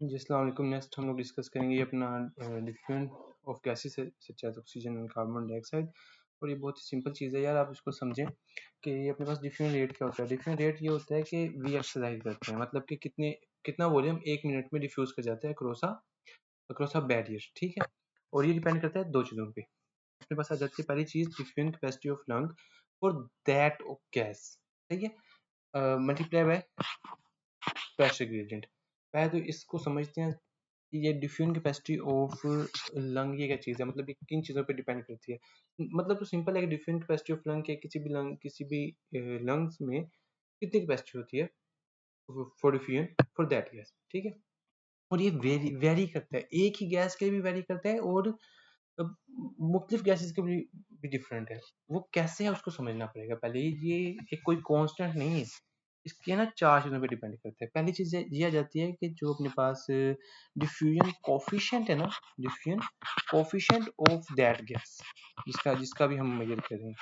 जी, अस्सलाम वालेकुम। नेक्स्ट हम लोग डिस्कस करेंगे अपना डिफरेंट ऑफ गैसेस है such as oxygen and carbon dioxide. और ये बहुत ही सिंपल चीज़ है यार, आप इसको समझें कि अपने पास डिफरेंट रेट क्या होता है। डिफरेंट रेट ये होता है कि वी एक्सरसाइज करते हैं, मतलब कि कितना वॉल्यूम 1 मिनट में डिफ्यूज कर जाता है अक्रॉस अ बैरियर, ठीक है। और ये डिपेंड करता है दो चीज़ों पे। अपने पास आ जाती है पहली चीज़, different capacity of lung for that of gas, ठीक है, मल्टीप्लाई बाय प्रेशर ग्रेडियंट। पहले तो इसको समझते हैं कि ये डिफ्यूजन कैपेसिटी ऑफ लंग ये क्या चीज़ है, मतलब ये किन चीज़ों पे डिपेंड करती है। मतलब तो सिंपल है कि डिफ्यूजन कैपेसिटी ऑफ लंग के किसी भी लंग्स में कितनी कैपेसिटी होती है for diffusion for that gas, ठीक है। और ये वेरी वेरी करता है, एक ही गैस के लिए भी वेरी करता है और मुख्तलिफ गैसेस के भी डिफरेंट है। वो कैसे है उसको समझना पड़ेगा पहले। ये एक कोई कांस्टेंट नहीं है, इसके ना चार चीज़ों पे डिपेंड करते हैं। पहली चीज़ ये आ जाती है कि जो अपने पास डिफ्यूजन कोफिशिएंट है ना, diffusion coefficient of that gas, जिसका जिसका भी हम मेजर करें।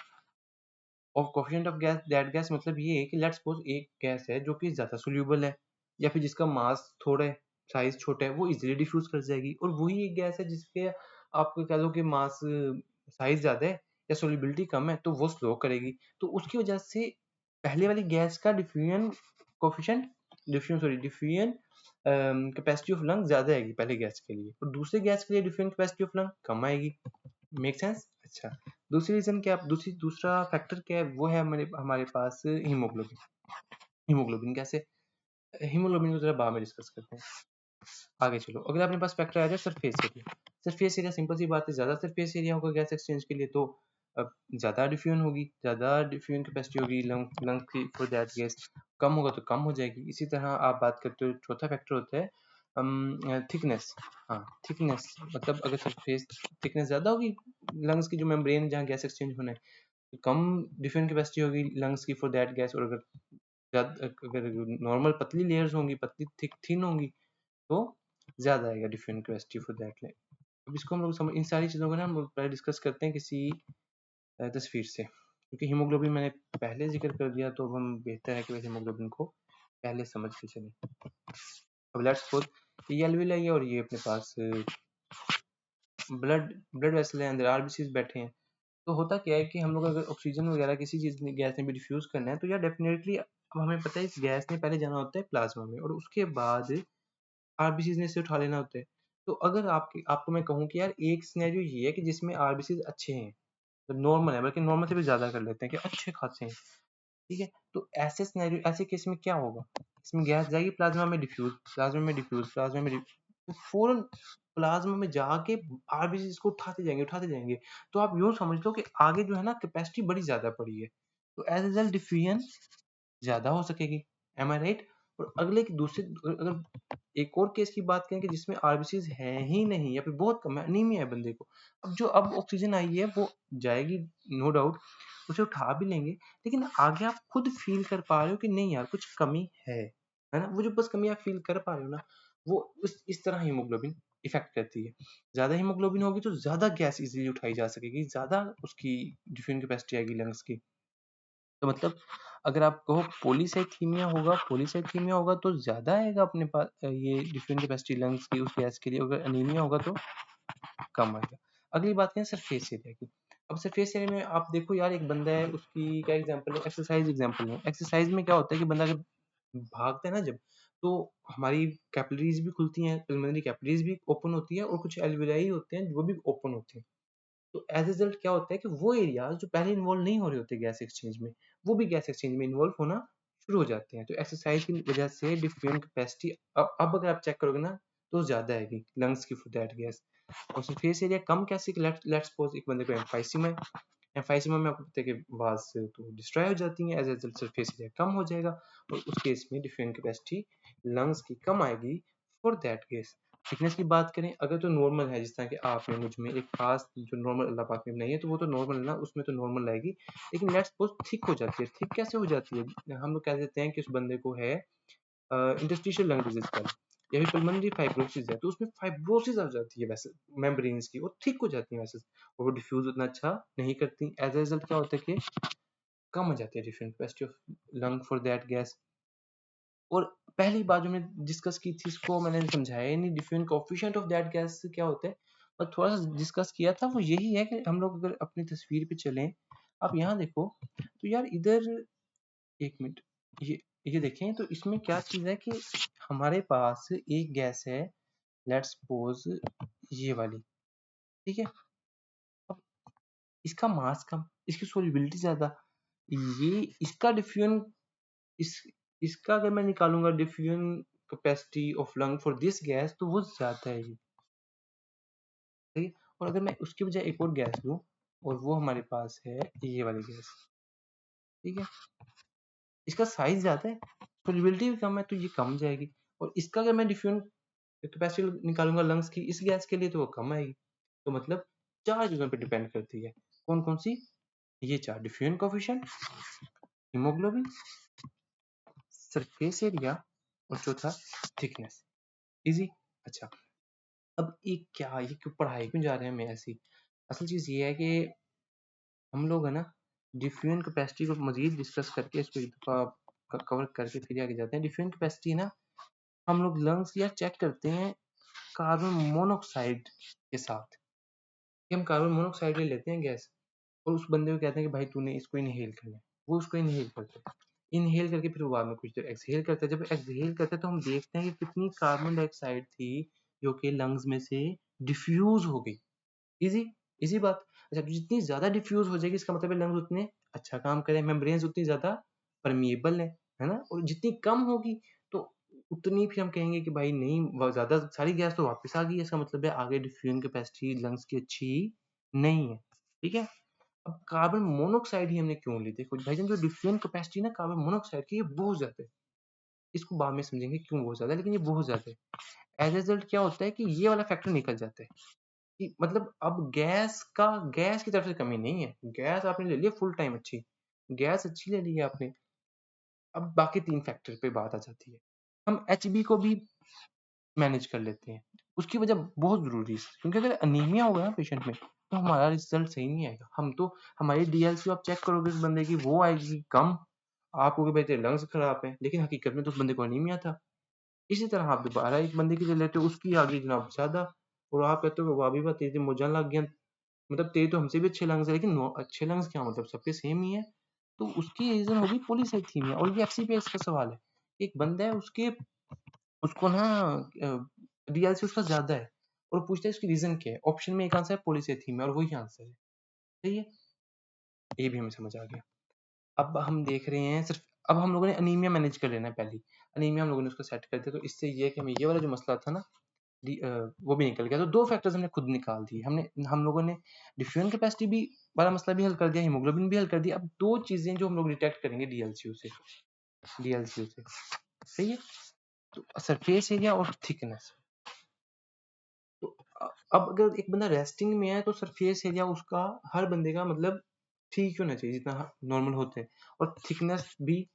और coefficient of gas that gas मतलब ये है कि लेट्स सपोज एक गैस है जो कि ज़्यादा सोल्यूबल है या फिर जिसका मास थोड़ा है, साइज छोटा है, वो इजीली डिफ्यूज कर जाएगी। और वही एक गैस है जिसके आप कह लो कि मास साइज ज़्यादा है या सोल्यूबिलिटी कम है, तो वो स्लो करेगी। तो उसकी वजह से पहले वाली गैस का diffusion coefficient diffusion capacity of lung ज़्यादा आएगी पहले गैस के लिए, और दूसरे गैस के लिए डिफ्यूजन कैपेसिटी ऑफ लंग कम आएगी। Make sense? अच्छा, दूसरी रीजन क्या, दूसरा फैक्टर क्या है, वो है हमारे हमारे पास हीमोग्लोबिन। हीमोग्लोबिन कैसे, हीमोग्लोबिन को जरा बाद में डिस्कस करते हैं। आगे चलो, अगर अपने पास फैक्टर आ जाए surface area. Surface area simple सी बात है, ज़्यादा सरफेस एरिया होगा गैस एक्सचेंज के लिए तो ज़्यादा डिफ्यूजन होगी, ज़्यादा डिफ्यूजन कैपेसिटी होगी लंग की फॉर दैट गैस। कम होगा तो कम हो जाएगी। इसी तरह आप बात करते हो, चौथा फैक्टर होता है थिकनेस। हाँ, थिकनेस मतलब अगर सरफेस थिकनेस ज़्यादा होगी लंग्स की, जो मेम्ब्रेन जहाँ गैस एक्सचेंज होना है, तो कम डिफ्यूजन कैपेसिटी होगी लंग्स की फॉर दैट गैस। और अगर नॉर्मल पतली लेयर्स होंगी, पतली थिन होंगी, तो ज़्यादा आएगा diffusion capacity for that line. अब इसको हम लोग समझ, इन सारी चीज़ों को ना हम लोग पहले डिस्कस करते हैं किसी तस्वीर से, क्योंकि हीमोग्लोबिन मैंने पहले जिक्र कर दिया, तो अब हम बेहतर है कि हीमोग्लोबिन को पहले समझ के चलें। अब लेट्स सपोज ये एल्विलाई है और ये अपने पास ब्लड ब्लड वेसल है, अंदर आरबीसीज बैठे हैं। तो होता क्या है कि हम लोग अगर ऑक्सीजन वगैरह किसी चीज़ में गैस में भी डिफ्यूज करना है, तो यार डेफिनेटली अब हमें पता है इस गैस ने पहले जाना होता है प्लाज्मा में, और उसके बाद आरबीसीज ने इसे उठा लेना होता है। तो अगर आपको मैं कहूँ कि यार एक सिनेरियो ये है कि जिसमें आरबीसीज अच्छे हैं, तो नॉर्मल है, बल्कि नॉर्मल से भी ज़्यादा कर लेते हैं कि अच्छे खासे हैं, ठीक है। तो ऐसे सिनेरियो, ऐसे केस में क्या होगा, इसमें गैस जाएगी प्लाज्मा में डिफ्यूज, तो फौरन प्लाज्मा में जाके आरबीसी इसको उठाते जाएंगे। तो आप यूं समझ लो कि आगे जो है ना कैपेसिटी बड़ी ज्यादा पड़ी है, तो एज रिजल्ट डिफ्यूजन ज्यादा हो सकेगी। एम आई राइट? और अगले की दूसरे, अगर एक और केस की बात करें कि जिसमें आरबीसीज है ही नहीं या फिर बहुत कम है, अनीमिया है बंदे को, अब ऑक्सीजन आई है वो जाएगी, नो डाउट उसे उठा भी लेंगे, लेकिन आगे आप खुद फील कर पा रहे हो कि नहीं यार कुछ कमी है ना। वो जो बस कमी आप फील कर पा रहे हो ना, वो इस तरह हीमोग्लोबिन इफेक्ट करती है। ज्यादा हीमोग्लोबिन होगी तो ज्यादा गैस इजीली उठाई जा सकेगी, ज्यादा उसकी डिफ्यूजन कैपेसिटी आएगी लंग्स की। तो मतलब अगर आप कहो पॉलीसाइथीमिया होगा तो ज़्यादा आएगा अपने पास ये डिफरेंट कैपेसिटी लंग्स की उस गैस के लिए। अगर अनीमिया होगा तो कम आएगा। अगली बात करें सरफेस एरिया की। अब सरफेस एरिया में आप देखो यार, एक बंदा है, उसकी क्या एग्जांपल है, एक्सरसाइज एग्जांपल है। एक्सरसाइज में क्या होता है कि बंदा अगर भागता है ना जब, तो हमारी कैपिलरीज भी खुलती हैं, पल्मोनरी कैपिलरीज भी ओपन होती है, और कुछ एल्विलाई होते हैं वो भी ओपन होते हैं। तो एज रिजल्ट क्या होता है कि वो एरियाज जो पहले इन्वॉल्व नहीं हो रहे होते गैस एक्सचेंज में, वो भी गैस एक्सचेंज में इन्वॉल्व होना शुरू हो जाते हैं। तो एक्सरसाइज की वजह से डिफरेंट कैपेसिटी अब अगर आप चेक करोगे ना, तो ज्यादा आएगी लंग्स की फॉर दैट गैस। और सरफेस एरिया कम कैसे, लेट्स सपोज एक बंदे को एम्फाइसीमा है, एम्फाइसीमा में आपको पता है कि वाल्स तो डिस्ट्रॉय हो जाती हैं, as a result surface area कम हो जाएगा, और उस केस में डिफरेंट कैपेसिटी लंग्स की कम आएगी फॉर दैट गैस। थिकनेस की बात करें अगर, तो नॉर्मल है, जिस तरह कि आप में मुझ में एक खास जो नॉर्मल अल्लाह पाक ने बनाई है, तो वो तो नॉर्मल है ना, उसमें तो नॉर्मल आएगी। लेकिन लेट्स सपोज थिक हो जाती है। थिक कैसे हो जाती है, हम लोग कह देते हैं कि उस बंदे को है इंटरस्टिशियल लंग डिजीज का, या फिर पल्मोनरी फाइब्रोसिस है, तो उसमें फाइब्रोसिस आ जाती है वैसे मेम्ब्रेन्स की, और थिक हो जाती है वैसे, और वो डिफ्यूज उतना अच्छा नहीं करती। एज ए रिजल्ट क्या होता है कि कम हो जाती है different capacity of lung for that gas. और पहली बात जो मैंने डिस्कस की थी इसको मैंने समझाया ही नहीं, diffusion coefficient of that gas क्या होता है, और थोड़ा सा डिस्कस किया था, वो यही है कि हम लोग अगर अपनी तस्वीर पे चलें, आप यहाँ देखो तो यार इधर एक मिनट, ये देखें तो इसमें क्या चीज है कि हमारे पास एक गैस है, लेट्स सपोज ये वाली, ठीक है। अब इसका मास कम, इसकी सोल्युबिलिटी ज्यादा, ये इसका डिफ्यूजन, इस इसका अगर मैं निकालूंगा diffusion capacity of lung for this gas तो वो ज्यादा है ये, ठीक है। और अगर मैं उसके बजाय एक और गैस लूं, और वो हमारे पास है ये वाली गैस, ठीक है, इसका साइज ज्यादा है, सोल्युबिलिटी भी कम है, तो ये कम जाएगी। और इसका अगर मैं डिफ्यूजन कैपेसिटी निकालूंगा लंग्स की इस गैस के लिए तो वो कम आएगी। तो मतलब चार चीजों पर डिपेंड करती है, कौन कौन सी, ये चार, diffusion coefficient, haemoglobin, surface area, और चौथा थिकनेस। इजी। अच्छा, अब ये क्यों पढ़ाई क्यों जा रहे हैं मैं ऐसी, असल चीज ये है कि हम लोग है ना डिफ्यूजन कैपेसिटी को मजीद डिस्कस करके इसको एक दफा कवर करके फिर आगे जाते हैं। डिफ्यूजन कैपेसिटी ना हम लोग लंग्स या चेक करते हैं कार्बन मोनोऑक्साइड के साथ, कि हम कार्बन मोनोऑक्साइड ले लेते हैं गैस, और उस बंदे को कहते हैं कि भाई तूने इसको इनहेल करना है, वो उसको इनहेल करता है, इनहेल करके फिर वो बाद में कुछ देर एक्सहेल करता है। जब एक्सहेल करता है तो हम देखते हैं कि कितनी कार्बन डाइऑक्साइड थी जो कि लंग्स में से डिफ्यूज हो गई। इजी, इजी बात। अच्छा, तो जितनी ज्यादा डिफ्यूज हो जाएगी इसका मतलब है लंग्स उतने अच्छा काम करें, मेम्ब्रेन्स उतनी ज्यादा परमिएबल है ना। और जितनी कम होगी तो उतनी फिर हम कहेंगे कि भाई नहीं, ज्यादा सारी गैस तो वापस आ गई है, इसका मतलब है आगे डिफ्यूजन कैपेसिटी लंग्स की अच्छी नहीं है, ठीक है। अब कार्बन मोनोऑक्साइड ही हमने क्यों ली, देखो भाईजान जो डिफ्यूजन कैपेसिटी ना कार्बन मोनोऑक्साइड की ये बहुत ज्यादा है, इसको बाद में समझेंगे क्यों बहुत ज्यादा है, लेकिन ये बहुत ज्यादा है। एज रिजल्ट क्या होता है कि ये वाला फैक्टर निकल जाता है, कि मतलब अब गैस की तरफ से कमी नहीं है, गैस आपने ले लिया फुल टाइम अच्छी, गैस अच्छी ले ली है आपने। अब बाकी तीन फैक्टर पे बात आ जाती है, हम एचबी को भी मैनेज कर लेते हैं, उसकी वजह बहुत जरूरी है, क्योंकि अगर अनीमिया होगा ना पेशेंट में तो हमारा रिजल्ट सही नहीं आएगा। हम तो हमारी डीएलसी आप चेक करोगे उस बंदे की वो आएगी कम, आप कहोगे भाई तेरे लंग्स खराब है, लेकिन हकीकत में तो उस बंदे को अनीमिया था। इसी तरह आप दोबारा एक बंदे की ले लेते हो, उसकी आ गई जनाब ज्यादा, और आप कहते हो वाह भी बात, तेरे मुझे लग गया, मतलब तेरे तो हमसे भी अच्छे लंग्स है, लेकिन अच्छे लंग्स क्या मतलब सबके सेम ही है, तो उसकी रीजन होगी पॉलीसाइथीमिया। और ये एफसीपीएस का सवाल है, एक बंदा है उसके उसको ना डीएलसी उसका ज्यादा है, और पूछता है इसकी रीजन क्या है, ऑप्शन में एक आंसर है पॉलीसाइथीमिया, और वही आंसर है, सही है, ये भी हमें समझ आ गया। अब हम देख रहे हैं सिर्फ, अब हम लोगों ने अनीमिया मैनेज कर लेना है, पहली अनीमिया हम लोगों ने उसको सेट कर दिया, तो इससे ये कि हमें ये वाला जो मसला था ना वो भी निकल गया। तो दो फैक्टर्स हमने खुद निकाल दिए, हम लोगों ने डिफ्यूजन कैपेसिटी भी वाला मसला भी हल कर दिया, हीमोग्लोबिन भी हल कर दिया। अब दो चीजें जो हम लोग डिटेक्ट करेंगे डीएलसीयू से, सही है, तो सरफेस एरिया और थिकनेस। तो अब अगर एक बंदा रेस्टिंग में है तो सरफेस एरिया उसका हर बंदे का मतलब ठीक होना चाहिए जितना नॉर्मल होते हैं, और थिकनेस भी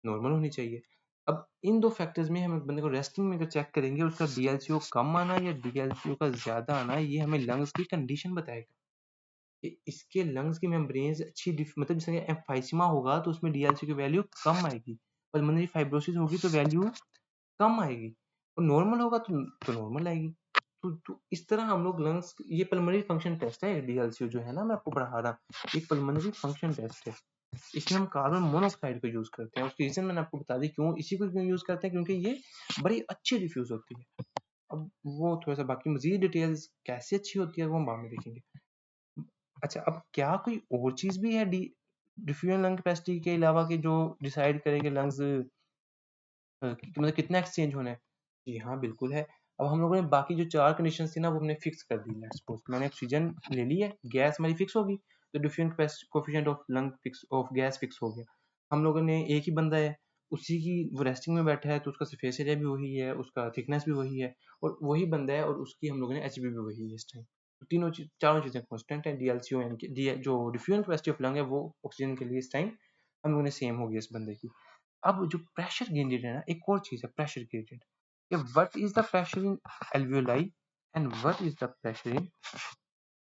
नॉर्मल होनी चाहिए। अब इन दो फैक्टर्स में हम एक बंदे को रेस्टिंग में अगर चेक करेंगे उसका डीएलसीओ कम आना या डीएलसीओ का ज्यादा आना, ये हमें लंग्स की कंडीशन बताएगा कि इसके लंग्स की मेम्ब्रेन्स अच्छी मतलब जैसे एम्फाइसीमा होगा तो उसमें डीएलसीओ की वैल्यू कम आएगी, पल्मोनरी फाइब्रोसिस होगी तो वैल्यू कम आएगी, और नॉर्मल होगा तो नॉर्मल आएगी। तो इस तरह हम लोग लंग्स, ये पल्मोनरी फंक्शन टेस्ट है डीएलसीओ जो है ना मैं आपको पढ़ा रहा, एक पल्मोनरी फंक्शन टेस्ट है। इसमें हम कार्बन मोनोऑक्साइड को यूज करते हैं, उसकी रीजन मैंने आपको बता दी क्यों, इसी को क्यों यूज करते हैं, क्योंकि ये बड़ी अच्छी डिफ्यूज होती है। अब वो थोड़ा सा बाकी मजीद डिटेल्स कैसे अच्छी होती है वो हम बाद में देखेंगे। अच्छा, अब क्या कोई और चीज भी है डिफ्यूजन लंग कैपेसिटी के अलावा की जो डिसाइड करेगी लंग्स मतलब कितना एक्सचेंज होना है? जी हाँ, बिल्कुल है। अब हम लोगों ने बाकी जो चार कंडीशन थी ना वो हमने फिक्स कर दी। लेट्स सपोज मैंने ऑक्सीजन ले ली है, गैस हमारी फिक्स होगी, तो different coefficient of lung fix of gas fix हो गया। हम लोगों ने एक ही बंदा है, उसी की वो रेस्टिंग में बैठा है तो उसका सरफेस एरिया भी वही है, उसका थिकनेस भी वही है, और वही बंदा है और उसकी हम लोगों ने एचबी भी वही है इस टाइम। तो चारों चीजें कांस्टेंट है। डीएलसीओ यानी जो डिफ्यूजन कैपेसिटी ऑफ लंग है वो ऑक्सीजन के लिए इस टाइम हम लोगों ने सेम होगी इस बंदे की। अब जो प्रेशर ग्रेडिएंट है ना, एक और चीज है प्रेशर ग्रेडिएंट, कि what is the pressure in alveoli and what is the pressure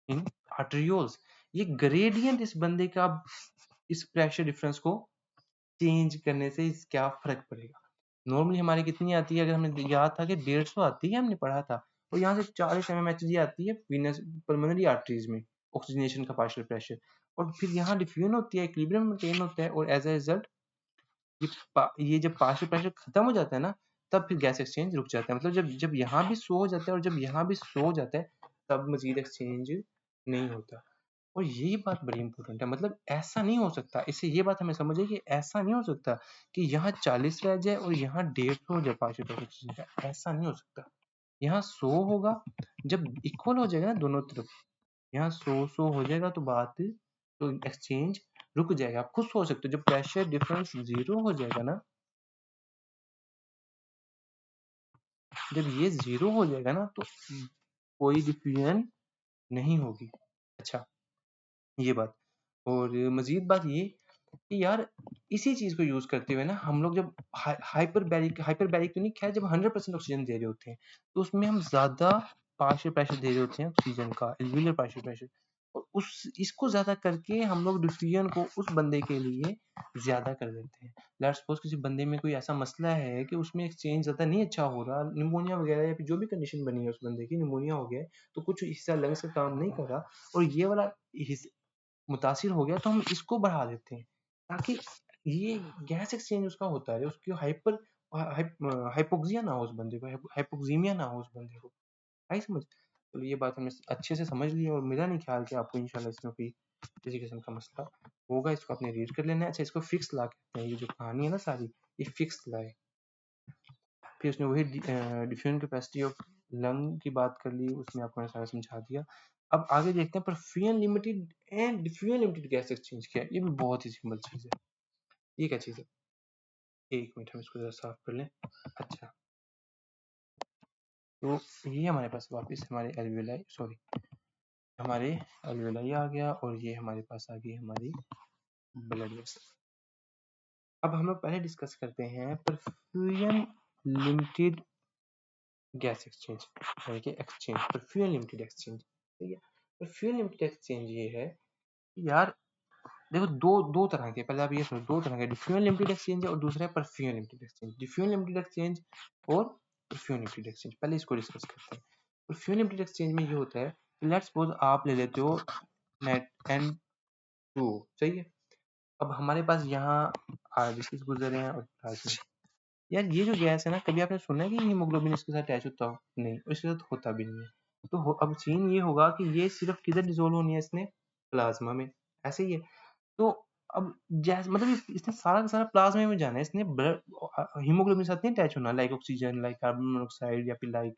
in arterioles. ये ग्रेडियंट इस बंदे का इस प्रेशर डिफरेंस को चेंज करने से क्या फर्क पड़ेगा। नॉर्मली हमारी कितनी आती है, अगर हमें याद था कि 150 आती है, हमने पढ़ा था, और यहाँ से 40 mmHg आती है वीनस पल्मोनरी आर्टरीज में ऑक्सीजनेशन का पार्शियल प्रेशर, और फिर यहाँ डिफ्यूजन होती है, इक्विलिब्रियम मेंटेन होता है, और एज अ रिजल्ट ये जब पार्शियल प्रेशर खत्म हो जाता है ना, तब फिर गैस एक्सचेंज रुक जाता है। मतलब जब जब यहाँ भी स्लो हो जाता है और जब यहाँ भी स्लो हो जाता है, तब मजीद एक्सचेंज नहीं होता। और यही बात बड़ी इंपॉर्टेंट है, मतलब ऐसा नहीं हो सकता, इससे ये बात हमें समझिए कि ऐसा नहीं हो सकता कि यहाँ 40 रह जाए और यहाँ 150 हो जाए पार्शियल प्रेशर एक्सचेंज का, ऐसा नहीं हो सकता। यहाँ 100 होगा, जब इक्वल हो जाएगा ना दोनों तरफ, यहाँ 100 हो जाएगा तो बात, तो एक्सचेंज रुक जाएगा। आप खुद सोच सकते हो, जब प्रेशर डिफरेंस 0 हो जाएगा ना, जब ये 0 हो जाएगा ना, तो कोई डिफ्यूजन नहीं होगी। अच्छा, ये बात। और मजीद बात ये कि यार इसी चीज को यूज करते हुए ना, हम लोग जब हाइपरबैरिक तो नहीं, खैर जब 100% ऑक्सीजन दे रहे होते हैं, तो उसमें हम ज्यादा पार्शियल प्रेशर दे रहे होते हैं ऑक्सीजन का, एल्वियोलर पार्शियल प्रेशर, और उस इसको ज्यादा करके हम लोग डिफ्यूजन को उस बंदे के लिए ज्यादा कर देते हैं। लेट्स सपोज किसी बंदे में कोई ऐसा मसला है कि उसमें एक्सचेंज ज्यादा नहीं अच्छा हो रहा, निमोनिया वगैरह या फिर जो भी कंडीशन बनी है उस बंदे की, निमोनिया हो गया है, तो कुछ हिस्सा लंग्स का काम नहीं कर रहा, और ये वाला मुतासिर हो गया, तो हम इसको बढ़ा देते हैं ताकि ये गैस एक्सचेंज उसका होता है, उसकी हाइपोक्सिया ना हो, उस बंदे को हाइपोक्सीमिया ना हो उस बंदे को। आई समझ? तो ये बात हमने अच्छे से समझ ली, और मेरा नहीं ख्याल कि आपको इंशाल्लाह इसमें कोई किसी किस्म का मसला होगा। इसको आपने रीड कर लेना है। अच्छा, इसको फिक्स ला कहते हैं, ये जो कहानी है ना सारी, ये फिक्स ला है। फिर उसने वही डिफ्यूजन कैपेसिटी ऑफ लंग की बात कर ली, उसमें आपको सारा समझा दिया। अब आगे देखते हैं perfusion limited and diffusion limited gas exchange क्या है। ये भी बहुत ही सिंपल चीज है। ये क्या चीज है, एक मिनट हम इसको जरा साफ कर लें। अच्छा, तो ये हमारे पास वापस हमारे एल्वियोलाई, सॉरी, हमारे एल्वियोलाई आ गया, और ये हमारे पास आ गई हमारी ब्लड वेसल। अब हम लोग पहले डिस्कस करते हैं परफ्यूजन लिमिटेड गैस एक्सचेंज, यानी कि एक्सचेंज, परफ्यूजन लिमिटेड एक्सचेंज। ठीक है, परफ्यूजन लिमिटेड एक्सचेंज ये है कि यार देखो, दो दो तरह के, पहले आप ये सुनो, दो तरह के डिफ्यूजन लिमिटेड एक्सचेंज है और दूसरा है perfusion limited exchange. Diffusion limited exchange और परफ्यूजन लिमिटेड एक्सचेंज, पहले इसको डिस्कस करते हैं। परफ्यूजन लिमिटेड एक्सचेंज में ये होता है, लेट्स सपोज आप ले लेते हो नेट N2, सही है। अब हमारे पास यहाँ RBCs गुजर रहे हैं और प्लाज्मा। यार ये जो गैस है ना, कभी आपने सुना है कि हीमोग्लोबिन इसके साथ अटैच होता हो? नहीं, इसके साथ होता भी नहीं है। तो अब सीन ये होगा कि ये सिर्फ किधर डिजोल्व होनी है, इसने प्लाज्मा में, ऐसे ही है। तो अब जैसे मतलब इसने सारा का सारा प्लाज्मा में जाना है, इसने ब्लड हीमोग्लोबिन के साथ नहीं अटैच होना, like oxygen, like carbon monoxide या फिर लाइक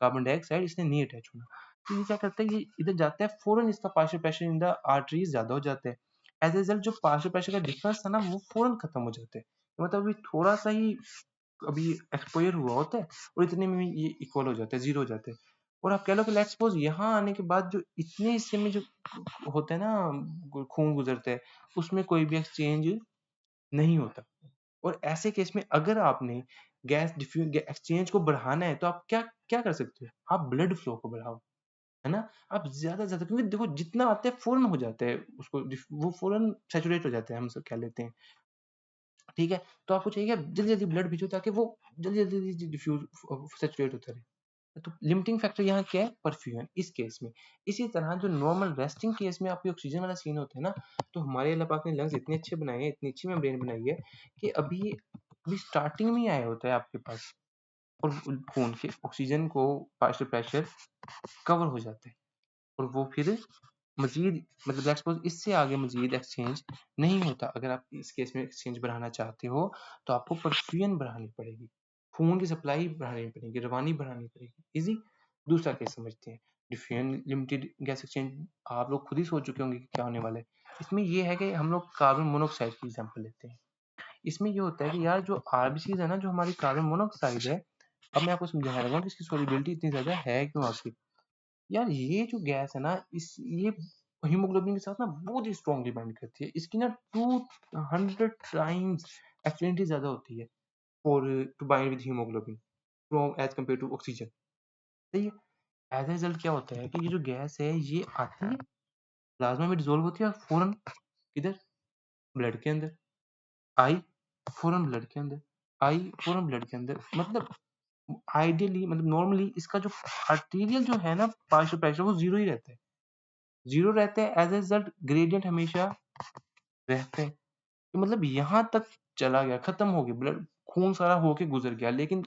कार्बन डाइऑक्साइड, इसने नहीं अटैच होना। तो ये क्या करता है, ये इधर जाता है, फौरन इसका partial pressure in the arteries ज्यादा हो जाता है। एज ए रिजल्ट जो पार्शियल प्रेशर का डिफरेंस था ना, वो फौरन खत्म हो जाता है। मतलब अभी थोड़ा सा ही अभी एक्सपोजर हुआ होता है, और इतने में ये इक्वल हो जाता है, जीरो हो जाता है। और आप कह लो कि लेट्स सपोज यहाँ आने के बाद जो इतने हिस्से में जो होता है ना, खून गुजरता है, उसमें कोई भी एक्सचेंज नहीं होता। और ऐसे केस में अगर आपने गैस डिफ्यूज एक्सचेंज को बढ़ाना है, तो आप क्या क्या कर सकते हो, आप ब्लड फ्लो को बढ़ाओ, है ना। आप ज्यादा से ज्यादा, क्योंकि देखो जितना आता है फौरन हो जाता है, उसको वो फौरन सैचुरेट हो जाता है, हम सब कह लेते हैं, ठीक है। तो आपको चाहिए जल्दी जल्दी ब्लड भेजो, ताकि वो जल्दी जल्दी डिफ्यूज सैचुरेट होता रहे। तो लिमिटिंग फैक्टर यहाँ क्या है, परफ्यूजन, इस केस में। इसी तरह जो नॉर्मल रेस्टिंग केस में आपकी ऑक्सीजन वाला सीन होता है ना, तो हमारे अल्लाह पाक ने लंग्स इतने अच्छे बनाए हैं, इतनी अच्छी मेम्ब्रेन बनाई है कि अभी अभी स्टार्टिंग में ही आया होता है आपके पास, और खून के ऑक्सीजन को पार्शियल प्रेशर कवर हो जाता है, और वो फिर मजीद, मतलब लेट्स सपोज इससे आगे मजीद एक्सचेंज नहीं होता। अगर आप इस केस में एक्सचेंज बढ़ाना चाहते हो, तो आपको परफ्यूजन बढ़ानी पड़ेगी, खून की सप्लाई बढ़ानी पड़ेगी, रवानी बढ़ानी पड़ेगी। इजी। दूसरा केस समझते हैं, डिफ्यूजन लिमिटेड गैस एक्सचेंज। आप लोग खुद ही सोच चुके होंगे कि क्या होने वाला है। इसमें ये है कि हम लोग कार्बन मोनोऑक्साइड की एग्जांपल लेते हैं। इसमें ये होता है कि यार जो आरबीसीज है ना, जो हमारी कार्बन मोनोऑक्साइड है, अब मैं आपको समझाने लगा कि इसकी सोलिबिलिटी इतनी ज्यादा है क्यों आखिर। यार ये जो गैस है ना, इस ये हीमोग्लोबिन के साथ ना बहुत ही स्ट्रॉन्गली बाइंड करती है। इसकी ना 200 टाइम्स एफिनिटी ज्यादा होती है for to bind with haemoglobin from as compare to oxygen. सही है। एज ए रिजल्ट क्या होता है कि ये जो गैस है, ये आती है, प्लाज्मा में डिसॉल्व होती है, और फौरन किधर, ब्लड के अंदर आई, फौरन ब्लड के अंदर। आई फॉरन ब्लड के अंदर, मतलब आइडियली, मतलब नॉर्मली इसका जो आर्टीरियल जो है ना पार्शियल प्रेशर वो जीरो ही रहता है, जीरो रहता है। एज ए रिजल्ट ग्रेडियंट हमेशा रहते हैं। तो मतलब यहाँ तक चला गया, खत्म हो गया, ब्लड खून सारा होके गुजर गया, लेकिन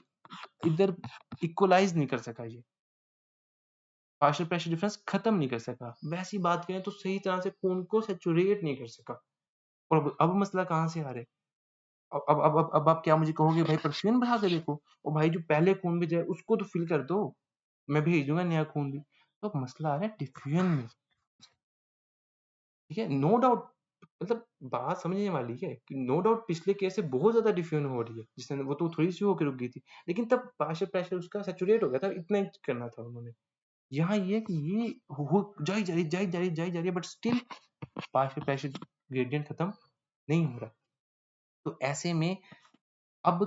इधर इक्वलाइज नहीं कर सका, ये पार्शियल प्रेशर डिफरेंस खत्म नहीं कर सका। वैसी बात करें तो सही तरह से खून को सैचुरेट नहीं कर सका। और अब मसला कहाँ से आ रहा है? अब आप क्या मुझे कहोगे भाई परफ्यूम बढ़ा के देखो, और भाई जो पहले खून में जाए उसको तो फिल कर दो, मैं भेज दूंगा नया खून भी। तो अब मसला आ रहा है डिफ्यूजन में, ठीक है, नो डाउट, मतलब बात समझने वाली है कि नो डाउट पिछले केस से बहुत ज्यादा डिफ्यूजन हो रही है, जिसने वो तो थोड़ी सी होकर रुक गई थी, लेकिन तब पार्शियल प्रेशर उसका सैचुरेट हो गया था, इतना ही करना था उन्होंने। यहाँ ये है कि ये हो जाई जा रही जाई जा रही है, but still partial pressure gradient खत्म नहीं हो रहा। तो ऐसे में अब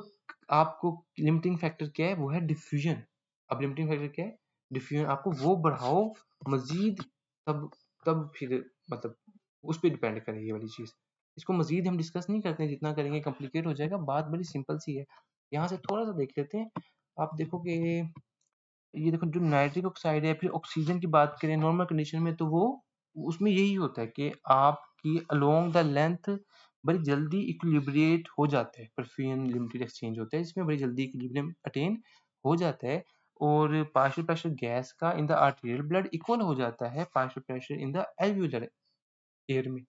आपको लिमिटिंग फैक्टर क्या है, वो है डिफ्यूजन। अब लिमिटिंग फैक्टर क्या है, डिफ्यूजन। आपको वो बढ़ाओ मजीद, तब तब फिर मतलब उस पर डिपेंड करे ये वाली चीज। इसको मजीद हम डिस्कस नहीं करते हैं, जितना करेंगे कॉम्प्लिकेट हो जाएगा। बात बड़ी सिंपल सी है, यहाँ से थोड़ा सा देख लेते हैं। आप देखोगे, ये देखो जो नाइट्रिक ऑक्साइड है, फिर ऑक्सीजन की बात करें नॉर्मल कंडीशन में, तो वो उसमें यही होता है कि आपकी अलोंग द लेंथ बड़ी जल्दी इक्विलिब्रिएट हो जाता है। परफ्यूम लिमिटेड एक्सचेंज होता है, इसमें बड़ी जल्दी इक्विलिब्रियम अटेन हो जाता है। और पार्शियल प्रेशर गैस का in the arterial blood equal हो जाता है partial pressure in the alveolar air में,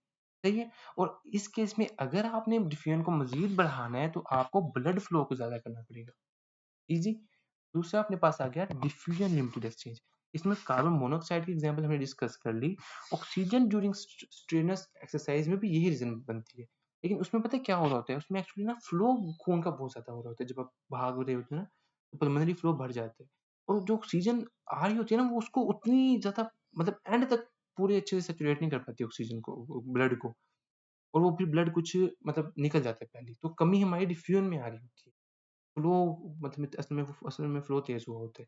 सही है। और इस केस में अगर आपने डिफ्यूजन को मजीद बढ़ाना है तो आपको ब्लड फ्लो को ज्यादा करना पड़ेगा, इजी। दूसरा अपने पास आ गया डिफ्यूजन लिमिटेड एक्सचेंज। इसमें कार्बन मोनोऑक्साइड की एग्जांपल हमने डिस्कस कर ली। ऑक्सीजन ड्यूरिंग स्ट्रेनस एक्सरसाइज में भी यही रीजन बनती है, लेकिन उसमें पता है क्या हो रहा होता है, उसमें एक्चुअली ना फ्लो खून का बहुत ज्यादा हो रहा होता है। जब आप भाग रहे होते हैं ना तो पल्मोनरी फ्लो बढ़ जाता है, और जो ऑक्सीजन आ रही होती है ना वो उसको उतनी ज्यादा मतलब एंड तक पूरे अच्छे से सेचुरेट नहीं कर पाती ऑक्सीजन को, ब्लड को। और वो फिर ब्लड कुछ मतलब निकल जाता है पहले, तो कमी हमारी डिफ्यूजन में आ रही होती है। फ्लो मतलब असल में फ्लो तेज हुआ होता है,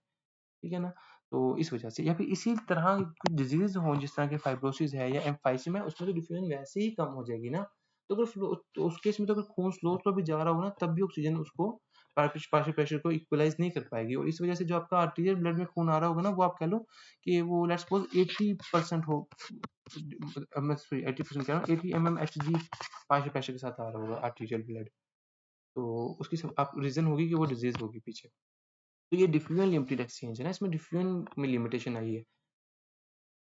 ठीक है ना। तो इस वजह से, या फिर इसी तरह कुछ डिजीज हो जिस तरह के फाइब्रोसिस है या एम्फाइसिम है, उसमें तो डिफ्यूजन वैसे ही कम हो जाएगी ना। तो अगर फ्लो, तो उस केस में तो अगर खून स्लो स्लो भी जा रहा हो ना, तब भी ऑक्सीजन उसको पार्शियल प्रेशर को इक्वलाइज नहीं कर पाएगी। और इस वजह से जो आपका आर्टीरियल ब्लड में खून आ रहा होगा ना, वो आप कह लो कि वो लेट्स सपोज 80% हो, मैं सॉरी 80% कह रहा हूँ, 80 mmHg पार्शियल प्रेशर के साथ आ रहा होगा आर्टीरियल ब्लड। तो उसकी आप रीजन होगी कि वो डिजीज होगी पीछे। तो ये डिफ्यूजन लिमिटेड एक्सचेंज है ना, इसमें डिफ्यूजन में लिमिटेशन आई है।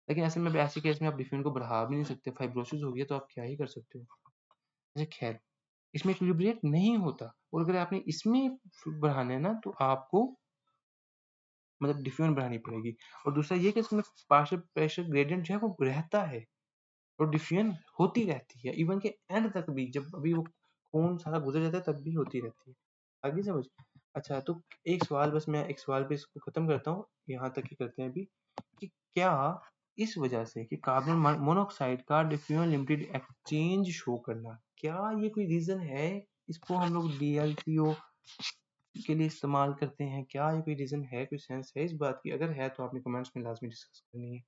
लेकिन ऐसे में ऐसे केस में आप डिफ्यूजन को बढ़ा भी नहीं सकते, फाइब्रोसिस हो गया तो आप क्या ही कर सकते हो। अच्छा खैर, इसमें इक्विलिब्रिएट नहीं होता, और अगर आपने इसमें बढ़ाना है ना तो आपको मतलब डिफ्यूजन बढ़ानी पड़ेगी। और दूसरा ये कि इसमें पार्शियल प्रेशर ग्रेडियंट जो है वो रहता है, और डिफ्यूजन होती रहती है, इवन के एंड तक भी, जब अभी वो खून सारा गुजर जाता है तब भी होती रहती है। आगे समझ। अच्छा, तो एक सवाल, बस मैं एक सवाल पे इसको खत्म करता हूँ, यहाँ तक ही करते हैं अभी, कि क्या इस वजह से कि कार्बन मोनोऑक्साइड का डिफ्यूजन लिमिटेड एक्सचेंज शो करना, क्या ये कोई रीजन है? इसको हम लोग डीएलसीओ के लिए इस्तेमाल करते हैं, क्या ये कोई रीजन है, कोई सेंस है इस बात की? अगर है तो आपने कमेंट्स में लाजमी डिस्कस करनी है।